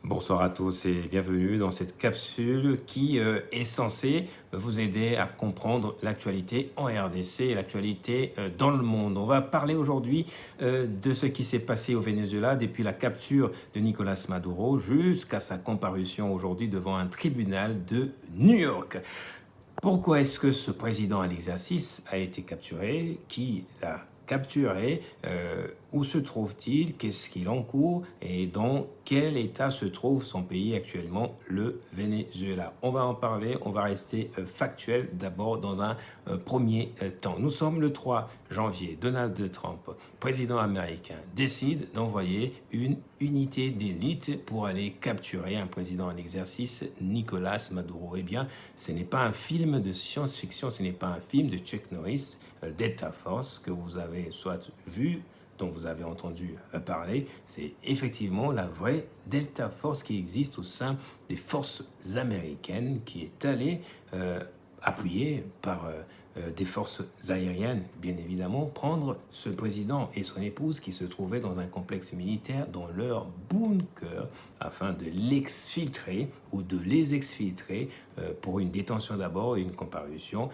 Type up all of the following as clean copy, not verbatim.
Bonsoir à tous et bienvenue dans cette capsule qui est censée vous aider à comprendre l'actualité en RDC et l'actualité dans le monde. On va parler aujourd'hui de ce qui s'est passé au Venezuela depuis la capture de Nicolas Maduro jusqu'à sa comparution aujourd'hui devant un tribunal de New York. Pourquoi est-ce que ce président à l'exercice a été capturé? Qui l'a capturé? Où se trouve-t-il? Qu'est-ce qu'il encourt? Et dans quel état se trouve son pays actuellement, le Venezuela? On va en parler, on va rester factuel d'abord dans un premier temps. Nous sommes le 3 janvier. Donald Trump, président américain, décide d'envoyer une unité d'élite pour aller capturer un président en exercice, Nicolas Maduro. Eh bien, ce n'est pas un film de science-fiction, ce n'est pas un film de Chuck Norris, Delta Force, que vous avez soit vu, dont vous avez entendu parler, c'est effectivement la vraie Delta Force qui existe au sein des forces américaines, qui est allée, appuyée par des forces aériennes, bien évidemment, prendre ce président et son épouse qui se trouvaient dans un complexe militaire dans leur bunker afin de l'exfiltrer ou de les exfiltrer pour une détention d'abord et une comparution,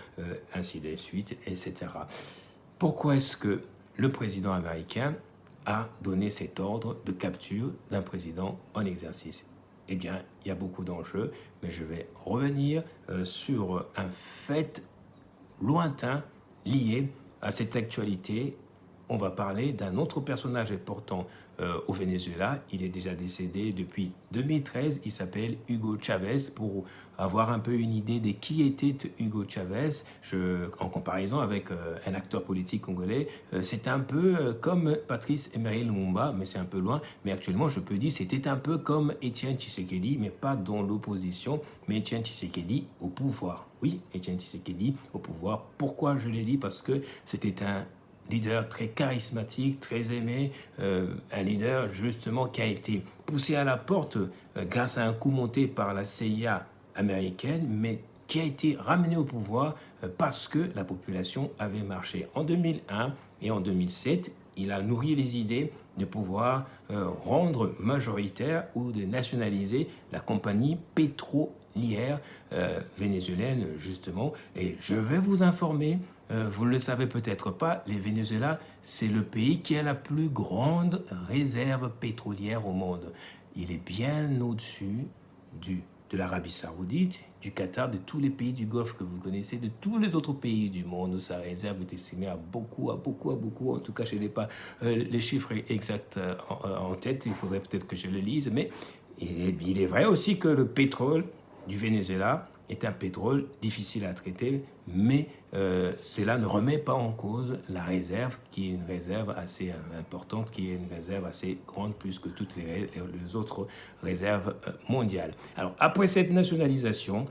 ainsi de suite, etc. Pourquoi est-ce que le président américain a donné cet ordre de capture d'un président en exercice? Eh bien, il y a beaucoup d'enjeux, mais je vais revenir sur un fait lointain lié à cette actualité. On va parler d'un autre personnage important au Venezuela. Il est déjà décédé depuis 2013. Il s'appelle Hugo Chavez. Pour avoir un peu une idée de qui était Hugo Chavez, en comparaison avec un acteur politique congolais, c'est un peu comme Patrice Emery Lumumba, mais c'est un peu loin. Mais actuellement, je peux dire c'était un peu comme Étienne Tshisekedi, mais pas dans l'opposition, mais Étienne Tshisekedi au pouvoir. Oui, Étienne Tshisekedi au pouvoir. Pourquoi je l'ai dit? Parce que c'était un leader très charismatique, très aimé, un leader justement qui a été poussé à la porte grâce à un coup monté par la CIA américaine, mais qui a été ramené au pouvoir parce que la population avait marché. En 2001 et en 2007, il a nourri les idées de pouvoir rendre majoritaire ou de nationaliser la compagnie pétrolière vénézuélienne, justement. Et je vais vous informer, vous ne le savez peut-être pas, le Venezuela, c'est le pays qui a la plus grande réserve pétrolière au monde. Il est bien au-dessus de l'Arabie Saoudite, du Qatar, de tous les pays du Golfe que vous connaissez, de tous les autres pays du monde. Sa réserve est estimée à beaucoup. En tout cas, je n'ai pas les chiffres exacts en tête. Il faudrait peut-être que je le lise. Mais il est vrai aussi que le pétrole du Venezuela est un pétrole difficile à traiter, mais cela ne remet pas en cause la réserve, qui est une réserve assez importante, qui est une réserve assez grande, plus que toutes les autres réserves mondiales. Alors, après cette nationalisation,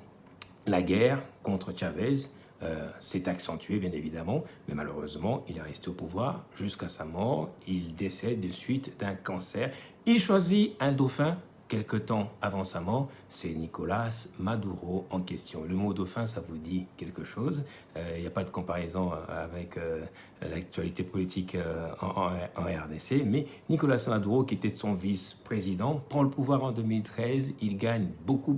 la guerre contre Chavez s'est accentuée, bien évidemment, mais malheureusement, il est resté au pouvoir jusqu'à sa mort. Il décède de suite d'un cancer. Il choisit un dauphin. Quelque temps avant sa mort, c'est Nicolas Maduro en question. Le mot dauphin, ça vous dit quelque chose? Il n'y a pas de comparaison avec l'actualité politique en RDC, mais Nicolas Maduro, qui était son vice-président, prend le pouvoir en 2013. Il gagne beaucoup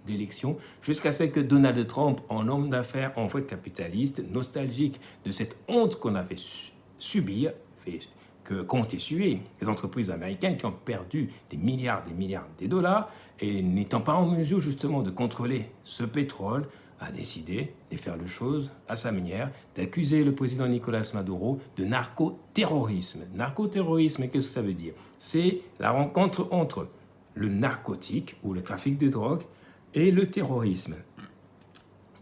d'élections, jusqu'à ce que Donald Trump, en homme d'affaires, en vrai capitaliste, nostalgique de cette honte qu'on a fait subir, qu'ont essuyé les entreprises américaines qui ont perdu des milliards de dollars et n'étant pas en mesure justement de contrôler ce pétrole, a décidé de faire les choses à sa manière, d'accuser le président Nicolas Maduro de narcoterrorisme. Narcoterrorisme, qu'est-ce que ça veut dire? C'est la rencontre entre le narcotique ou le trafic de drogue et le terrorisme.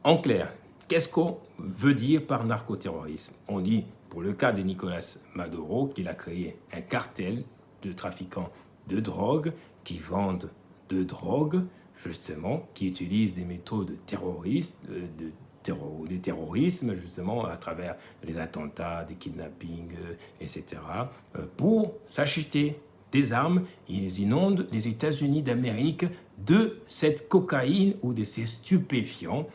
En clair, qu'est-ce qu'on veut dire par narcoterrorisme? On dit, pour le cas de Nicolas Maduro, qu'il a créé un cartel de trafiquants de drogue qui vendent de drogue, justement, qui utilisent des méthodes terroristes, de terrorisme, justement, à travers les attentats, des kidnappings, etc., pour s'acheter des armes. Ils inondent les États-Unis d'Amérique de cette cocaïne ou de ces stupéfiants,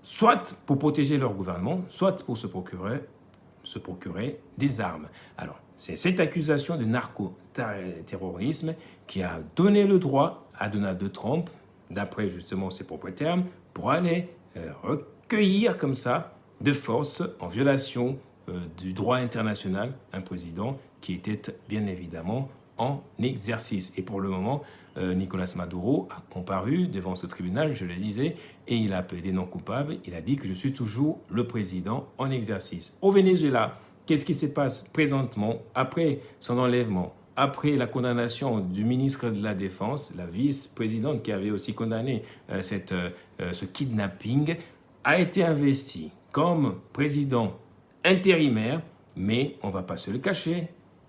soit pour protéger leur gouvernement, soit pour se procurer des armes. Alors, C'est cette accusation de narco-terrorisme qui a donné le droit à Donald Trump, d'après justement ses propres termes, pour aller recueillir comme ça, de force, en violation du droit international, un président qui était bien évidemment en exercice. Et pour le moment, Nicolas Maduro a comparu devant ce tribunal, je le disais, et il a plaidé non coupable. Il a dit que je suis toujours le président en exercice. Au Venezuela, qu'est-ce qui se passe présentement après son enlèvement, après la condamnation du ministre de la Défense, la vice-présidente qui avait aussi condamné ce kidnapping, a été investie comme président intérimaire, mais on ne va pas se le cacher,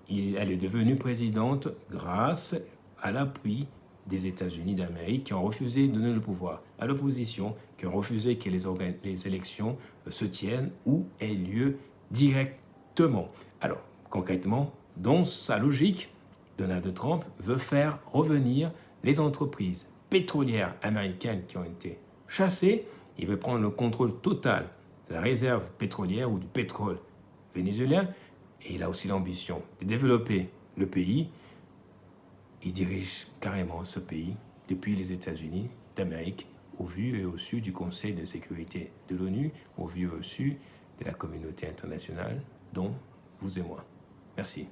elle est devenue présidente grâce à l'appui des États-Unis d'Amérique qui ont refusé de donner le pouvoir à l'opposition, qui ont refusé que les élections se tiennent ou aient lieu directement. Alors, concrètement, dans sa logique, Donald Trump veut faire revenir les entreprises pétrolières américaines qui ont été chassées. Il veut prendre le contrôle total de la réserve pétrolière ou du pétrole vénézuélien. Et il a aussi l'ambition de développer le pays. Il dirige carrément ce pays depuis les États-Unis d'Amérique, au vu et au su du Conseil de sécurité de l'ONU, au vu et au su de la communauté internationale, dont vous et moi. Merci.